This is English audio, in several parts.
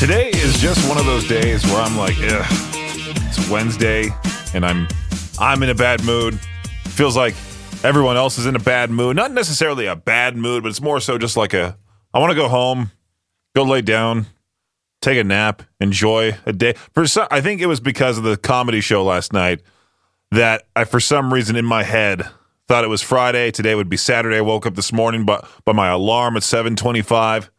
Today is just one of those days where I'm like, ugh, it's Wednesday and I'm in a bad mood. Feels like everyone else is in a bad mood. Not necessarily a bad mood, but it's more so just like I want to go home, go lay down, take a nap, enjoy a day. I think it was because of the comedy show last night that I, for some reason in my head, thought it was Friday. Today would be Saturday. I woke up this morning by my alarm at 7:25.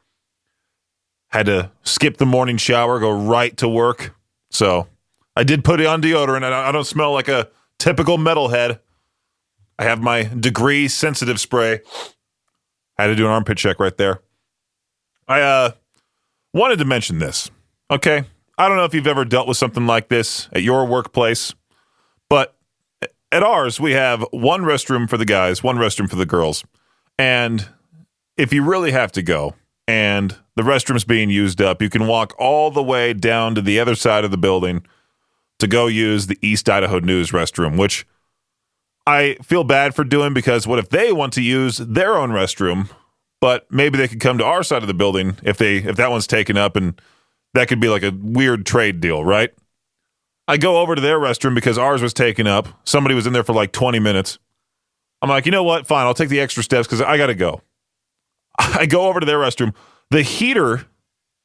Had to skip the morning shower, go right to work. So I did put on deodorant. I don't smell like a typical metalhead. I have my degree sensitive spray. Had to do an armpit check right there. I wanted to mention this. Okay, I don't know if you've ever dealt with something like this at your workplace, but at ours, we have one restroom for the guys, one restroom for the girls. And if you really have to go and the restroom's being used up, you can walk all the way down to the other side of the building to go use the East Idaho News restroom, which I feel bad for doing because what if they want to use their own restroom, but maybe they could come to our side of the building if that one's taken up, and that could be like a weird trade deal, right? I go over to their restroom because ours was taken up. Somebody was in there for like 20 minutes. I'm like, you know what? Fine, I'll take the extra steps because I got to go. I go over to their restroom. The heater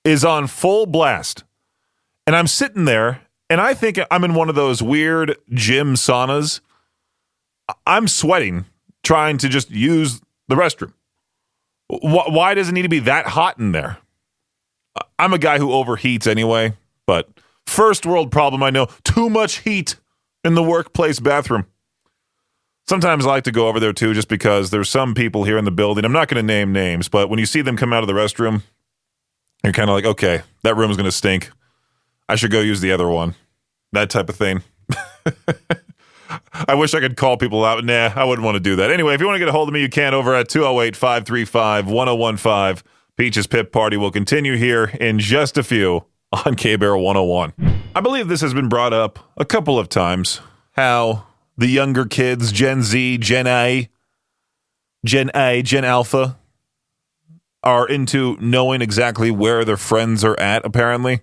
is on full blast. And I'm sitting there, and I think I'm in one of those weird gym saunas. I'm sweating trying to just use the restroom. Why does it need to be that hot in there? I'm a guy who overheats anyway, but first world problem, I know. Too much heat in the workplace bathroom. Sometimes I like to go over there, too, just because there's some people here in the building. I'm not going to name names, but when you see them come out of the restroom, you're kind of like, okay, that room's going to stink. I should go use the other one. That type of thing. I wish I could call people out. Nah, I wouldn't want to do that. Anyway, if you want to get a hold of me, you can over at 208-535-1015. Peach's Pip Party will continue here in just a few on K-Bear 101. I believe this has been brought up a couple of times, how the younger kids, Gen Z, Gen Alpha, are into knowing exactly where their friends are at, apparently.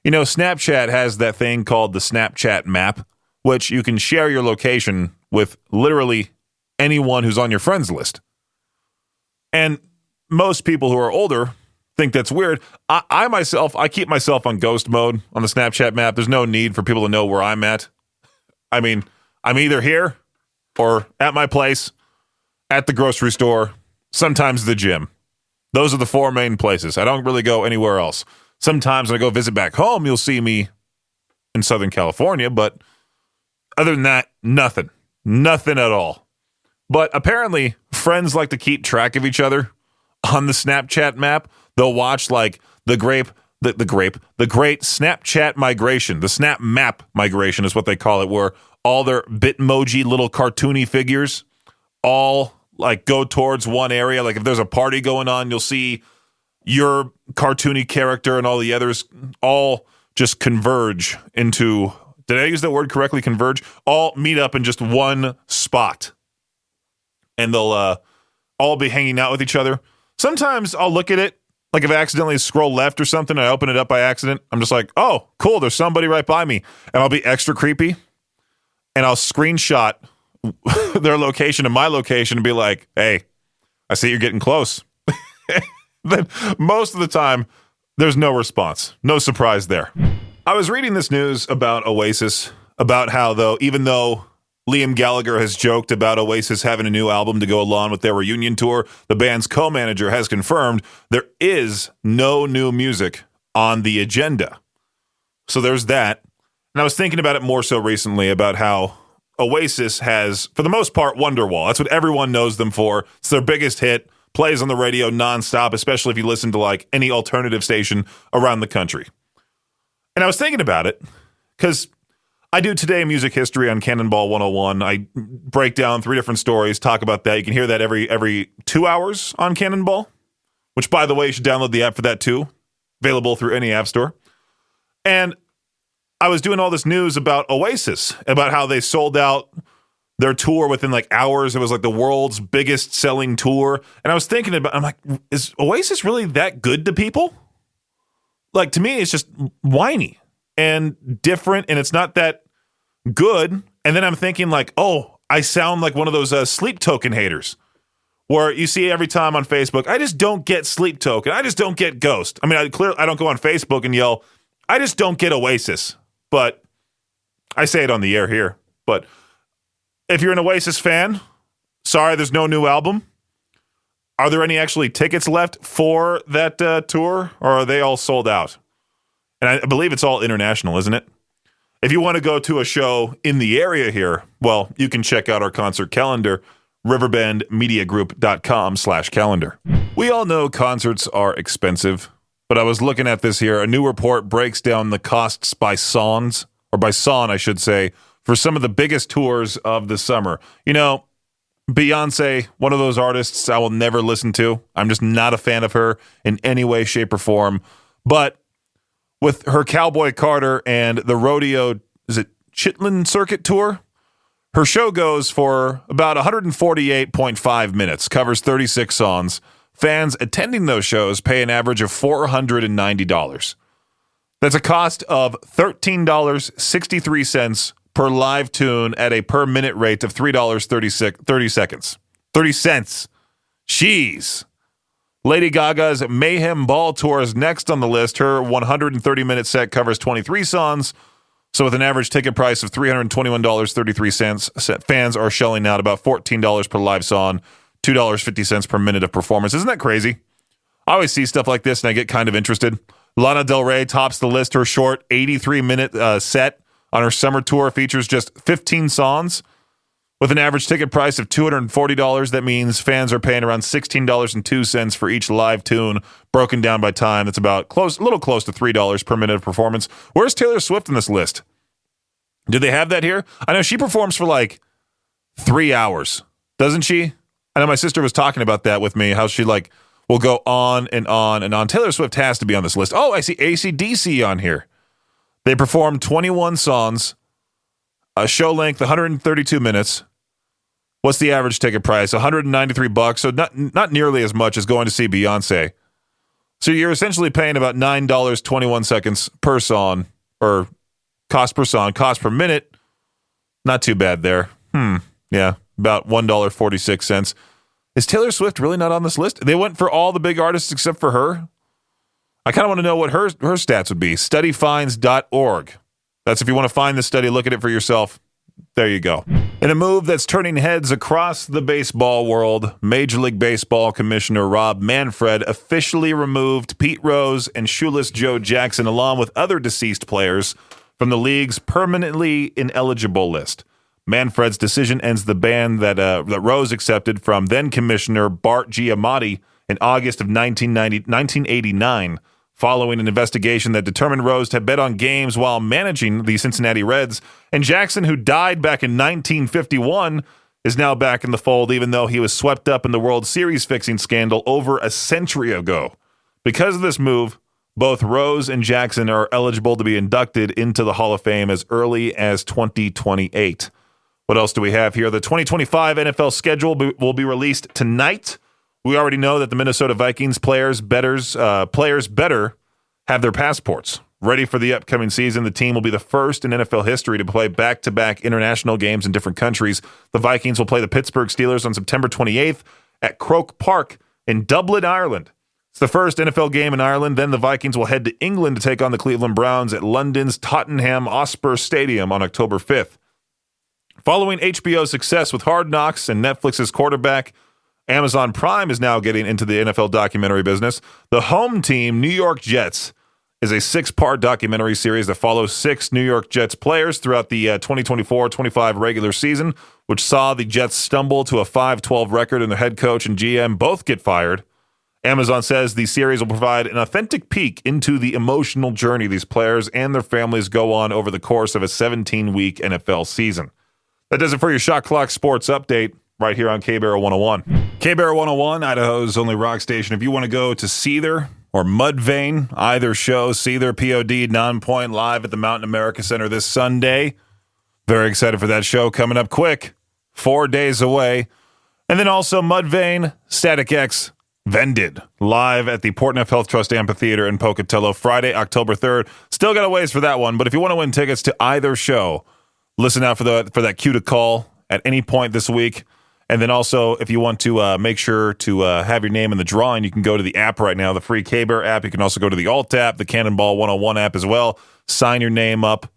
You know, Snapchat has that thing called the Snapchat map, which you can share your location with literally anyone who's on your friends list. And most people who are older think that's weird. I myself keep myself on ghost mode on the Snapchat map. There's no need for people to know where I'm at. I mean, I'm either here or at my place, at the grocery store, sometimes the gym. Those are the four main places. I don't really go anywhere else. Sometimes when I go visit back home, you'll see me in Southern California, but other than that, nothing. Nothing at all. But apparently, friends like to keep track of each other on the Snapchat map. They'll watch like the great Snapchat migration. The Snap Map migration is what they call it, where all their Bitmoji little cartoony figures all like go towards one area. Like if there's a party going on, you'll see your cartoony character and all the others all just converge into, did I use that word correctly? Converge? All meet up in just one spot. And they'll all be hanging out with each other. Sometimes I'll look at it, like if I accidentally scroll left or something, I open it up by accident. I'm just like, oh, cool, there's somebody right by me. And I'll be extra creepy. And I'll screenshot their location and my location and be like, hey, I see you're getting close. Then most of the time, there's no response. No surprise there. I was reading this news about Oasis, about how, even though Liam Gallagher has joked about Oasis having a new album to go along with their reunion tour, the band's co-manager has confirmed there is no new music on the agenda. So there's that. And I was thinking about it more so recently about how Oasis has, for the most part, Wonderwall. That's what everyone knows them for. It's their biggest hit, plays on the radio nonstop, especially if you listen to like any alternative station around the country. And I was thinking about it because I do Today in Music History on Cannonball 101. I break down 3 different stories, talk about that. You can hear that every 2 hours on Cannonball, which, by the way, you should download the app for that too. Available through any app store. And I was doing all this news about Oasis, about how they sold out their tour within like hours. It was like the world's biggest selling tour. And I was thinking about, I'm like, is Oasis really that good to people? like, to me, it's just whiny and different, and it's not that good. And then I'm thinking, like, oh, I sound like one of those sleep token haters, where you see every time on Facebook, I just don't get Sleep Token. I just don't get Ghost. I mean, I don't go on Facebook and yell, I just don't get Oasis. But I say it on the air here. But if you're an Oasis fan, sorry, there's no new album. Are there any actually tickets left for that tour, or are they all sold out? And I believe it's all international, isn't it? If you want to go to a show in the area here, well, you can check out our concert calendar, riverbendmediagroup.com/calendar. We all know concerts are expensive, but I was looking at this here. A new report breaks down the costs by songs, or by song, I should say, for some of the biggest tours of the summer. You know, Beyoncé, one of those artists I will never listen to. I'm just not a fan of her in any way, shape, or form. But with her Cowboy Carter and the rodeo, is it Chitlin Circuit Tour? Her show goes for about 148.5 minutes, covers 36 songs. Fans attending those shows pay an average of $490. That's a cost of $13.63 per live tune at a per minute rate of $3.30 cents. Jeez. Lady Gaga's Mayhem Ball Tour is next on the list. Her 130-minute set covers 23 songs. So with an average ticket price of $321.33, fans are shelling out about $14 per live song, $2.50 per minute of performance. Isn't that crazy? I always see stuff like this and I get kind of interested. Lana Del Rey tops the list. Her short 83-minute set on her summer tour features just 15 songs. With an average ticket price of $240, that means fans are paying around $16.02 for each live tune, broken down by time. That's about a little close to $3 per minute of performance. Where's Taylor Swift in this list? Do they have that here? I know she performs for like 3 hours, doesn't she? I know my sister was talking about that with me, how she like will go on and on and on. Taylor Swift has to be on this list. Oh, I see AC/DC on here. They performed 21 songs. A show length, 132 minutes. What's the average ticket price? $193. So not nearly as much as going to see Beyonce. So you're essentially paying about $9.21 per song, or cost per song, cost per minute. Not too bad there. Yeah, about $1.46. Is Taylor Swift really not on this list? They went for all the big artists except for her. I kind of want to know what her stats would be. Studyfinds.org. That's if you want to find the study, look at it for yourself. There you go. In a move that's turning heads across the baseball world, Major League Baseball Commissioner Rob Manfred officially removed Pete Rose and shoeless Joe Jackson, along with other deceased players, from the league's permanently ineligible list. Manfred's decision ends the ban that Rose accepted from then-Commissioner Bart Giamatti in August of 1989. Following an investigation that determined Rose had bet on games while managing the Cincinnati Reds, and Jackson, who died back in 1951, is now back in the fold, even though he was swept up in the World Series fixing scandal over a century ago. Because of this move, both Rose and Jackson are eligible to be inducted into the Hall of Fame as early as 2028. What else do we have here? The 2025 NFL schedule will be released tonight. We already know that the Minnesota Vikings players better have their passports ready for the upcoming season. The team will be the first in NFL history to play back-to-back international games in different countries. The Vikings will play the Pittsburgh Steelers on September 28th at Croke Park in Dublin, Ireland. It's the first NFL game in Ireland. Then the Vikings will head to England to take on the Cleveland Browns at London's Tottenham Hotspur Stadium on October 5th. Following HBO's success with Hard Knocks and Netflix's Quarterback, Amazon Prime is now getting into the NFL documentary business. The home team, New York Jets, is a 6-part documentary series that follows 6 New York Jets players throughout the 2024-25 regular season, which saw the Jets stumble to a 5-12 record and their head coach and GM both get fired. Amazon says the series will provide an authentic peek into the emotional journey these players and their families go on over the course of a 17-week NFL season. That does it for your Shot Clock Sports Update right here on K-Barrel 101. K-Barrel 101, Idaho's only rock station. If you want to go to Seether or Mudvayne, either show, Seether POD, Non-Point, live at the Mountain America Center this Sunday. Very excited for that show coming up quick, 4 days away. And then also Mudvayne, Static X, Vended, live at the Portneuf Health Trust Amphitheater in Pocatello, Friday, October 3rd. Still got a ways for that one, but if you want to win tickets to either show, listen out for that cue to call at any point this week. And then also, if you want to make sure to have your name in the drawing, you can go to the app right now, the free K-Bear app. You can also go to the Alt app, the Cannonball 101 app as well. Sign your name up.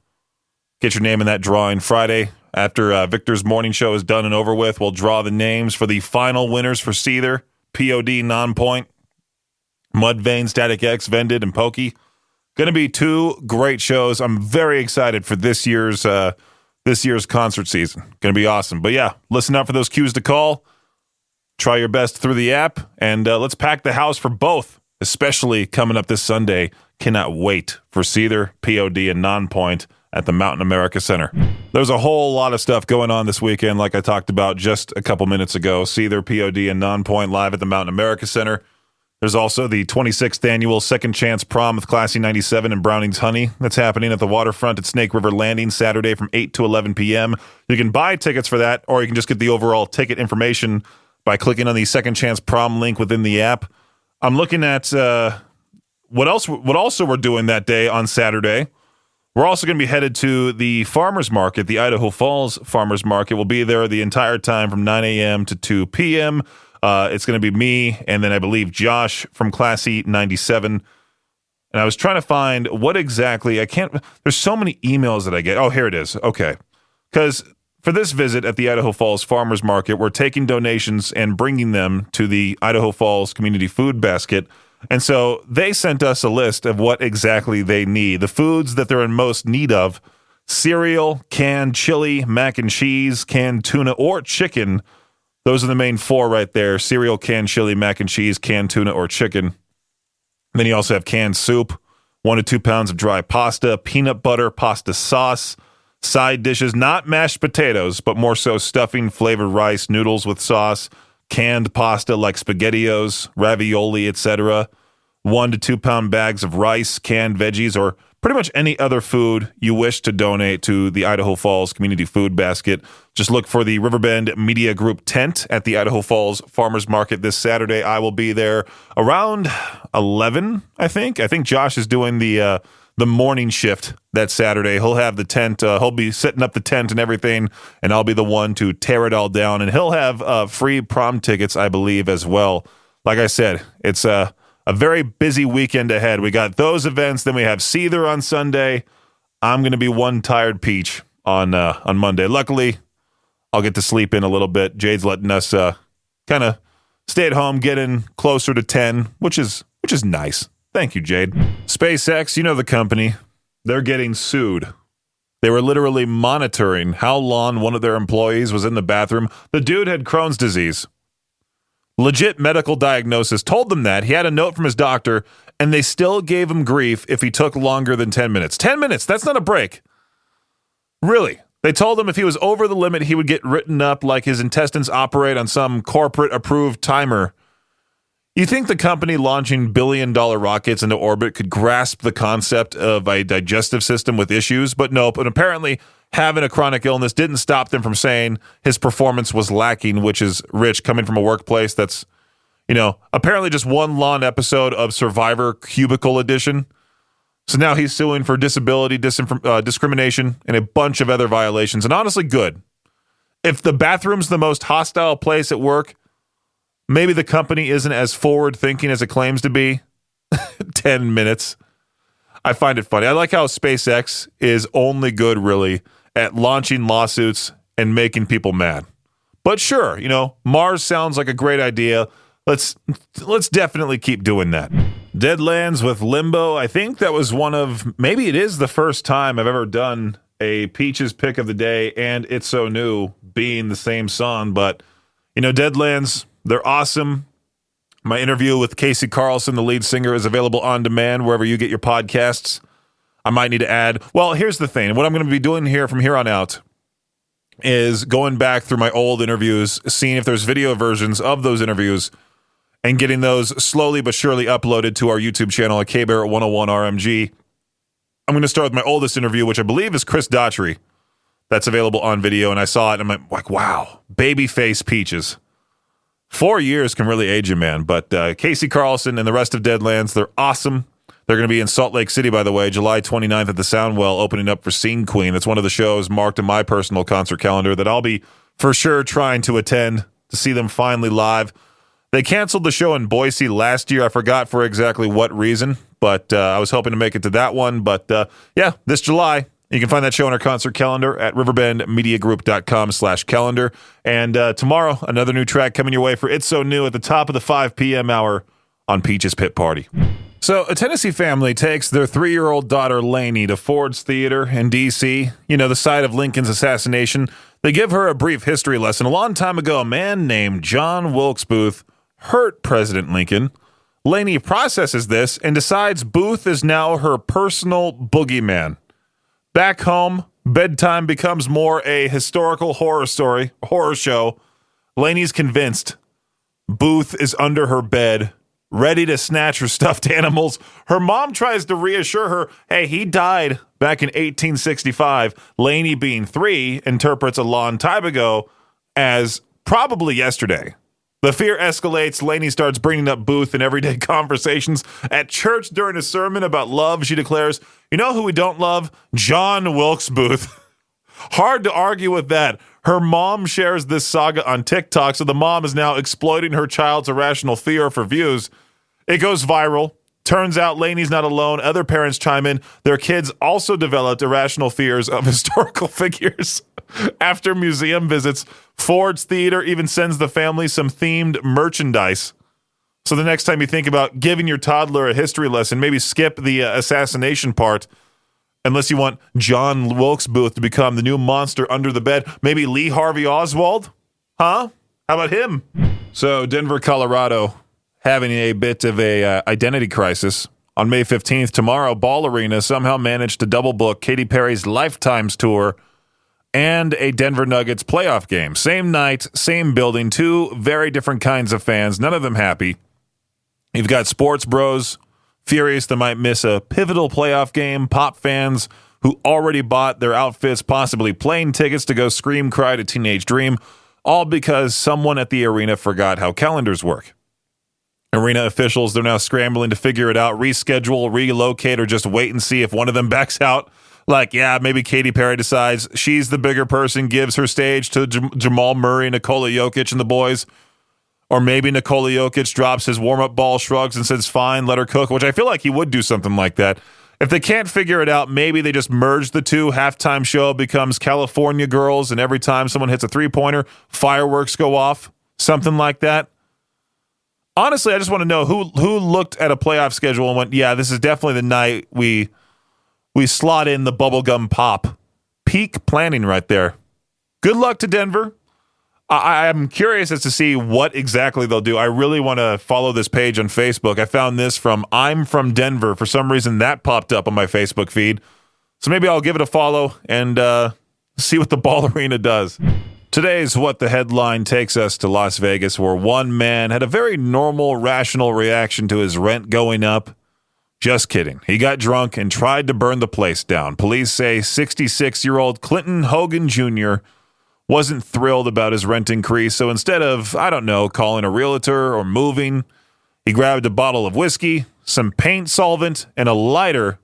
Get your name in that drawing Friday. After Victor's morning show is done and over with, we'll draw the names for the final winners for Seether, POD, Non-Point, Mudvayne, Static X, Vended, and Pokey. Going to be two great shows. I'm very excited for this year's concert season. Going to be awesome. But yeah, listen out for those cues to call. Try your best through the app, and let's pack the house for both, especially coming up this Sunday. Cannot wait for Seether, POD, and Non-Point at the Mountain America Center. There's a whole lot of stuff going on this weekend, like I talked about just a couple minutes ago. Seether, POD, and Non-Point live at the Mountain America Center. There's also the 26th annual Second Chance Prom with Classy 97 and Browning's Honey. That's happening at the waterfront at Snake River Landing Saturday from 8 to 11 p.m. You can buy tickets for that, or you can just get the overall ticket information by clicking on the Second Chance Prom link within the app. I'm looking at what also we're doing that day on Saturday. We're also going to be headed to the farmers market, the Idaho Falls Farmers Market. We'll be there the entire time from 9 a.m. to 2 p.m. It's going to be me and then I believe Josh from Classy 97. And I was trying to find what exactly, there's so many emails that I get. Oh, here it is. Okay. Because for this visit at the Idaho Falls Farmers Market, we're taking donations and bringing them to the Idaho Falls Community Food Basket. And so they sent us a list of what exactly they need. The foods that they're in most need of: cereal, canned chili, mac and cheese, canned tuna, or chicken. Those are the main four right there: cereal, canned chili, mac and cheese, canned tuna, or chicken. Then you also have canned soup, 1 to 2 pounds of dry pasta, peanut butter, pasta sauce, side dishes, not mashed potatoes, but more so stuffing, flavored rice, noodles with sauce, canned pasta like SpaghettiOs, ravioli, etc. 1 to 2 pound bags of rice, canned veggies, or pretty much any other food you wish to donate to the Idaho Falls Community Food Basket. Just look for the Riverbend Media Group tent at the Idaho Falls Farmers Market this Saturday. I will be there around 11, I think. I think Josh is doing the morning shift that Saturday. He'll have the tent. He'll be setting up the tent and everything, and I'll be the one to tear it all down. And he'll have free prom tickets, I believe, as well. Like I said, it's a very busy weekend ahead. We got those events. Then we have Seether on Sunday. I'm going to be one tired peach on Monday. Luckily, I'll get to sleep in a little bit. Jade's letting us kind of stay at home, get in closer to 10, which is nice. Thank you, Jade. SpaceX, you know the company. They're getting sued. They were literally monitoring how long one of their employees was in the bathroom. The dude had Crohn's disease. Legit medical diagnosis told them that. He had a note from his doctor, and they still gave him grief if he took longer than 10 minutes. 10 minutes, that's not a break. Really. They told him if he was over the limit, he would get written up like his intestines operate on some corporate-approved timer. You think the company launching billion-dollar rockets into orbit could grasp the concept of a digestive system with issues? But nope. And apparently having a chronic illness didn't stop them from saying his performance was lacking, which is rich coming from a workplace that's, apparently just one long episode of Survivor Cubicle Edition. So now he's suing for disability, discrimination, and a bunch of other violations. And honestly, good. If the bathroom's the most hostile place at work, maybe the company isn't as forward-thinking as it claims to be. 10 minutes. I find it funny. I like how SpaceX is only good, really, at launching lawsuits and making people mad. But sure, Mars sounds like a great idea. Let's definitely keep doing that. Deadlands with Limbo. I think that was maybe it is the first time I've ever done a Peaches pick of the day and It's So New being the same song. But, Deadlands, they're awesome. My interview with Casey Carlson, the lead singer, is available on demand wherever you get your podcasts. I might need to add. Well, here's the thing. What I'm going to be doing here from here on out is going back through my old interviews, seeing if there's video versions of those interviews, and getting those slowly but surely uploaded to our YouTube channel at KBarrett101RMG. I'm going to start with my oldest interview, which I believe is Chris Daughtry. That's available on video, and I saw it, and I'm like, wow, babyface Peaches. 4 years can really age a man. But Casey Carlson and the rest of Deadlands, they're awesome. They're going to be in Salt Lake City, by the way, July 29th at the Soundwell, opening up for Scene Queen. That's one of the shows marked in my personal concert calendar that I'll be for sure trying to attend to see them finally live. They canceled the show in Boise last year. I forgot for exactly what reason, but I was hoping to make it to that one. But yeah, this July, you can find that show on our concert calendar at riverbendmediagroup.com/calendar. And tomorrow, another new track coming your way for It's So New at the top of the 5 p.m. hour on Peach's Pit Party. So a Tennessee family takes their 3-year-old daughter, Lainey, to Ford's Theater in D.C., the site of Lincoln's assassination. They give her a brief history lesson. A long time ago, a man named John Wilkes Booth hurt President Lincoln. Lainey processes this and decides Booth is now her personal boogeyman. Back home, bedtime becomes more a historical horror show. Lainey's convinced Booth is under her bed, ready to snatch her stuffed animals. Her mom tries to reassure her, hey, he died back in 1865. Lainey, being 3, interprets a long time ago as probably yesterday. The fear escalates. Lainey starts bringing up Booth in everyday conversations. At church during a sermon about love, she declares, you know who we don't love? John Wilkes Booth. Hard to argue with that. Her mom shares this saga on TikTok, so the mom is now exploiting her child's irrational fear for views. It goes viral. Turns out Lainey's not alone. Other parents chime in. Their kids also developed irrational fears of historical figures. After museum visits, Ford's Theater even sends the family some themed merchandise. So the next time you think about giving your toddler a history lesson, maybe skip the assassination part, unless you want John Wilkes Booth to become the new monster under the bed. Maybe Lee Harvey Oswald? Huh? How about him? So Denver, Colorado, having a bit of a identity crisis. On May 15th, tomorrow, Ball Arena somehow managed to double book Katy Perry's Lifetimes tour and a Denver Nuggets playoff game. Same night, same building, 2 very different kinds of fans, none of them happy. You've got sports bros furious they might miss a pivotal playoff game, pop fans who already bought their outfits, possibly plane tickets to go scream, cry to Teenage Dream, all because someone at the arena forgot how calendars work. Arena officials, they're now scrambling to figure it out, reschedule, relocate, or just wait and see if one of them backs out. Like, yeah, maybe Katy Perry decides she's the bigger person, gives her stage to Jamal Murray, Nikola Jokic, and the boys. Or maybe Nikola Jokic drops his warm-up ball, shrugs, and says, fine, let her cook, which I feel like he would do something like that. If they can't figure it out, maybe they just merge the two. Halftime show becomes California Girls, and every time someone hits a three-pointer, fireworks go off. Something like that. Honestly, I just want to know who looked at a playoff schedule and went, yeah, this is definitely the night we slot in the bubblegum pop. Peak planning right there. Good luck to Denver. I'm curious as to see what exactly they'll do. I really want to follow this page on Facebook. I found this from I'm from Denver. For some reason, that popped up on my Facebook feed. So maybe I'll give it a follow and see what the Ball Arena does. Today's What the Headline takes us to Las Vegas, where one man had a very normal, rational reaction to his rent going up. Just kidding. He got drunk and tried to burn the place down. Police say 66-year-old Clinton Hogan Jr. wasn't thrilled about his rent increase, so instead of, calling a realtor or moving, he grabbed a bottle of whiskey, some paint solvent, and a lighter,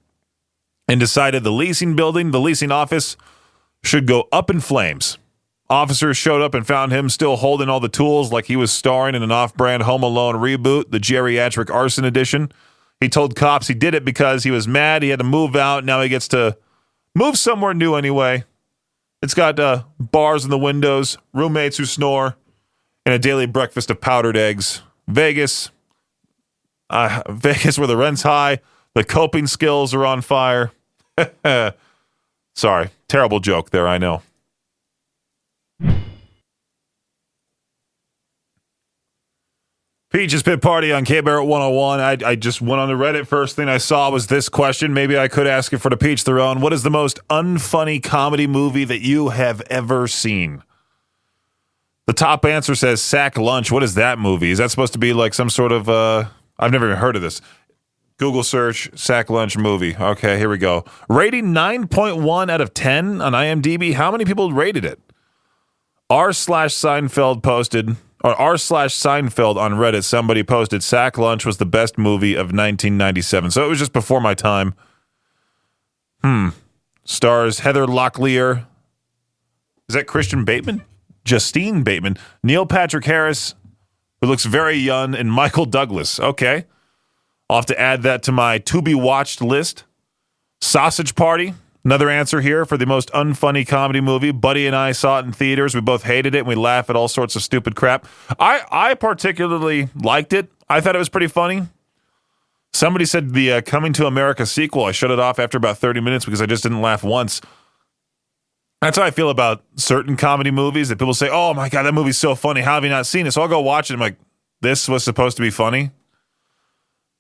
and decided the leasing office, should go up in flames. Officers showed up and found him still holding all the tools like he was starring in an off-brand Home Alone reboot, the geriatric arson edition. He told cops he did it because he was mad. He had to move out. Now he gets to move somewhere new anyway. It's got bars in the windows, roommates who snore, and a daily breakfast of powdered eggs. Vegas, where the rent's high, the coping skills are on fire. Sorry, terrible joke there, I know. Peach's Pit Party on K-Barrett 101. I just went on the Reddit. First thing I saw was this question. Maybe I could ask it for the Peach their own. What is the most unfunny comedy movie that you have ever seen? The top answer says Sack Lunch. What is that movie? Is that supposed to be like some sort of, I've never even heard of this. Google search, Sack Lunch movie. Okay, here we go. Rating 9.1 out of 10 on IMDb. How many people rated it? R/Seinfeld posted, On r/Seinfeld on Reddit, somebody posted Sack Lunch was the best movie of 1997. So it was just before my time. Stars Heather Locklear. Is that Christian Bateman? Justine Bateman. Neil Patrick Harris, who looks very young, and Michael Douglas. Okay. I'll have to add that to my to-be-watched list. Sausage Party. Another answer here for the most unfunny comedy movie. Buddy and I saw it in theaters. We both hated it, and we laugh at all sorts of stupid crap. I particularly liked it. I thought it was pretty funny. Somebody said the Coming to America sequel, I shut it off after about 30 minutes because I just didn't laugh once. That's how I feel about certain comedy movies, that people say, oh my God, that movie's so funny. How have you not seen it? So I'll go watch it. I'm like, this was supposed to be funny?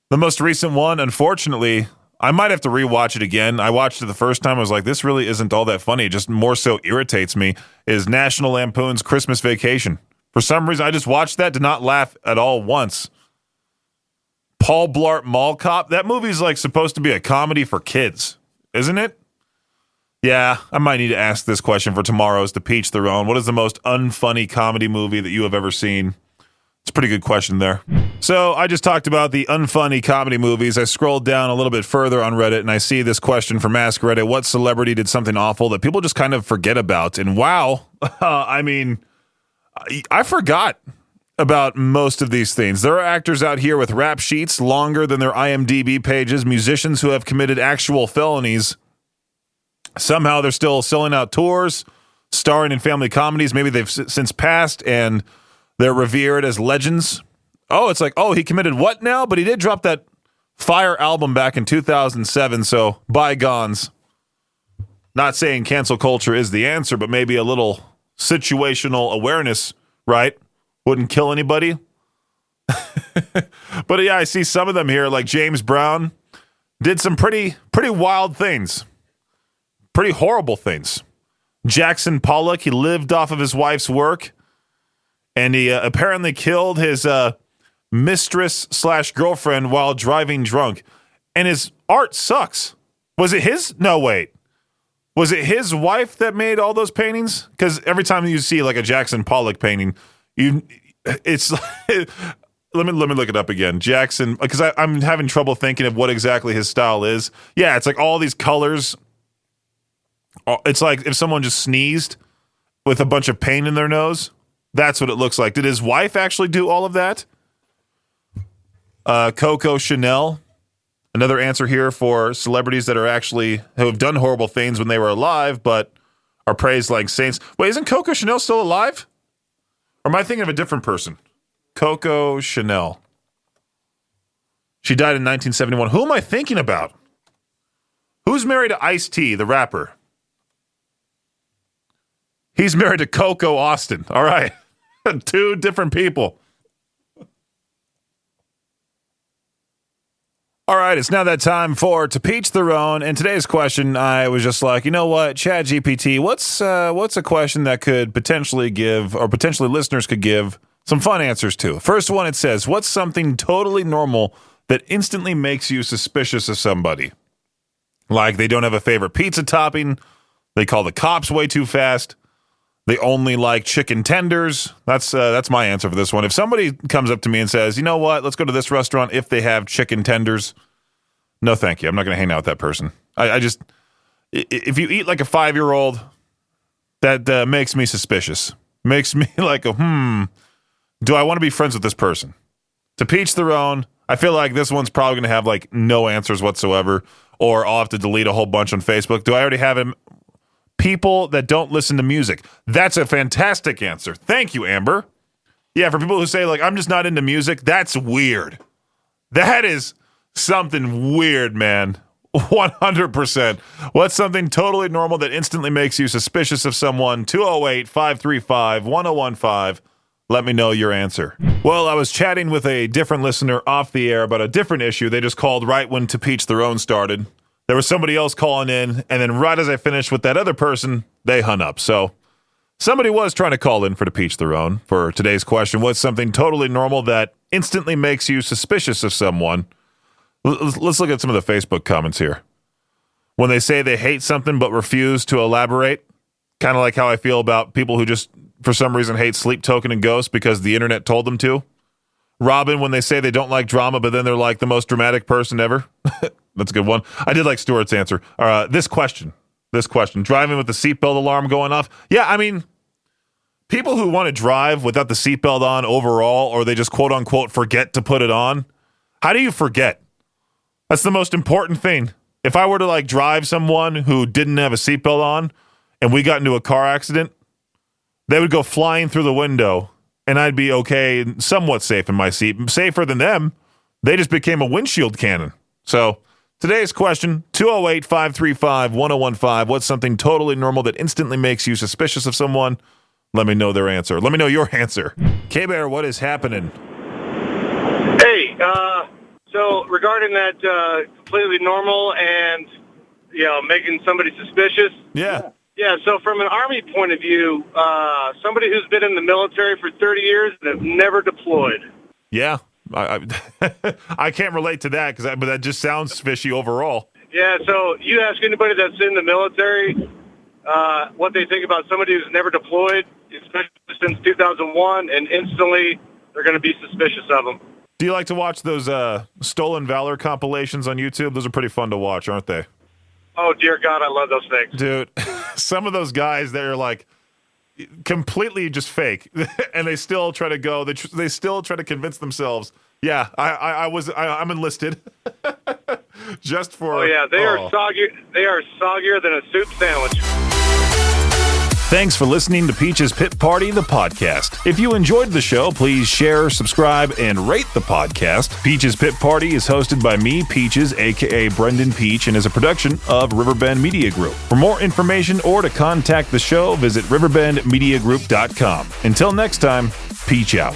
The most recent one, unfortunately, I might have to rewatch it again. I watched it the first time. I was like, this really isn't all that funny. It just more so irritates me, is National Lampoon's Christmas Vacation. For some reason, I just watched that, did not laugh at all once. Paul Blart Mall Cop. That movie's like supposed to be a comedy for kids, isn't it? Yeah, I might need to ask this question for tomorrow's To Peach Their Own. What is the most unfunny comedy movie that you have ever seen? It's a pretty good question there. So I just talked about the unfunny comedy movies. I scrolled down a little bit further on Reddit, and I see this question from Ask Reddit. What celebrity did something awful that people just kind of forget about? And wow, I mean, I forgot about most of these things. There are actors out here with rap sheets longer than their IMDb pages, musicians who have committed actual felonies. Somehow they're still selling out tours, starring in family comedies. Maybe they've since passed and they're revered as legends. Oh, it's like, oh, he committed what now? But he did drop that fire album back in 2007, so bygones. Not saying cancel culture is the answer, but maybe a little situational awareness, right? Wouldn't kill anybody. But yeah, I see some of them here, like James Brown did some pretty wild things. Pretty horrible things. Jackson Pollock, he lived off of his wife's work, and he apparently killed his mistress/girlfriend while driving drunk. And his art sucks. Was it his? No, wait. Was it his wife that made all those paintings? Because every time you see like a Jackson Pollock painting, it's let me look it up again. Jackson, because I'm having trouble thinking of what exactly his style is. Yeah, it's like all these colors. It's like if someone just sneezed with a bunch of paint in their nose. That's what it looks like. Did his wife actually do all of that? Coco Chanel. Another answer here for celebrities that are who have done horrible things when they were alive, but are praised like saints. Wait, isn't Coco Chanel still alive? Or am I thinking of a different person? Coco Chanel. She died in 1971. Who am I thinking about? Who's married to Ice-T, the rapper? He's married to Coco Austin. All right. Two different people. All right, it's now that time for To Peach Their Own. And today's question, I was just like, you know what, ChatGPT, what's a question that could potentially give, or potentially listeners could give, some fun answers to? First one, it says, what's something totally normal that instantly makes you suspicious of somebody? Like they don't have a favorite pizza topping, they call the cops way too fast, they only like chicken tenders. That's my answer for this one. If somebody comes up to me and says, you know what, let's go to this restaurant if they have chicken tenders, no thank you. I'm not going to hang out with that person. I just, if you eat like a 5-year-old, that makes me suspicious. Makes me like, do I want to be friends with this person? To Peach Their Own, I feel like this one's probably going to have like no answers whatsoever, or I'll have to delete a whole bunch on Facebook. Do I already have him? People that don't listen to music. That's a fantastic answer. Thank you, Amber. Yeah, for people who say, like, I'm just not into music, that's weird. That is something weird, man. 100%. What's something totally normal that instantly makes you suspicious of someone? 208-535-1015. Let me know your answer. Well, I was chatting with a different listener off the air about a different issue. They just called right when To Peach Their Own started. There was somebody else calling in, and then right as I finished with that other person, they hung up. So somebody was trying to call in for To Peach Their Own for today's question. What's something totally normal that instantly makes you suspicious of someone? Let's look at some of the Facebook comments here. When they say they hate something but refuse to elaborate, kind of like how I feel about people who just for some reason, hate Sleep Token and Ghost because the internet told them to. Robin, when they say they don't like drama, but then they're like the most dramatic person ever. That's a good one. I did like Stuart's answer. This question. Driving with the seatbelt alarm going off. Yeah, I mean, people who want to drive without the seatbelt on overall, or they just quote unquote forget to put it on. How do you forget? That's the most important thing. If I were to like drive someone who didn't have a seatbelt on and we got into a car accident, they would go flying through the window and I'd be okay and somewhat safe in my seat. Safer than them. They just became a windshield cannon. So today's question, 208-535-1015. What's something totally normal that instantly makes you suspicious of someone? Let me know their answer. Let me know your answer. K-Bear, what is happening? Hey, so regarding that completely normal and, making somebody suspicious. Yeah. Yeah, so from an Army point of view, somebody who's been in the military for 30 years and have never deployed. Yeah. I can't relate to that, but that just sounds fishy overall. Yeah, so you ask anybody that's in the military what they think about somebody who's never deployed, especially since 2001, and instantly they're going to be suspicious of them. Do you like to watch those Stolen Valor compilations on YouTube? Those are pretty fun to watch, aren't they? Oh, dear God, I love those things. Dude, some of those guys, they're like completely just fake, and they still try to go. They still try to convince themselves. Yeah, I'm enlisted. Just for. Oh yeah, they are soggy. They are soggier than a soup sandwich. Thanks for listening to Peach's Pit Party, the podcast. If you enjoyed the show, please share, subscribe, and rate the podcast. Peach's Pit Party is hosted by me, Peaches, a.k.a. Brendan Peach, and is a production of Riverbend Media Group. For more information or to contact the show, visit riverbendmediagroup.com. Until next time, Peach out.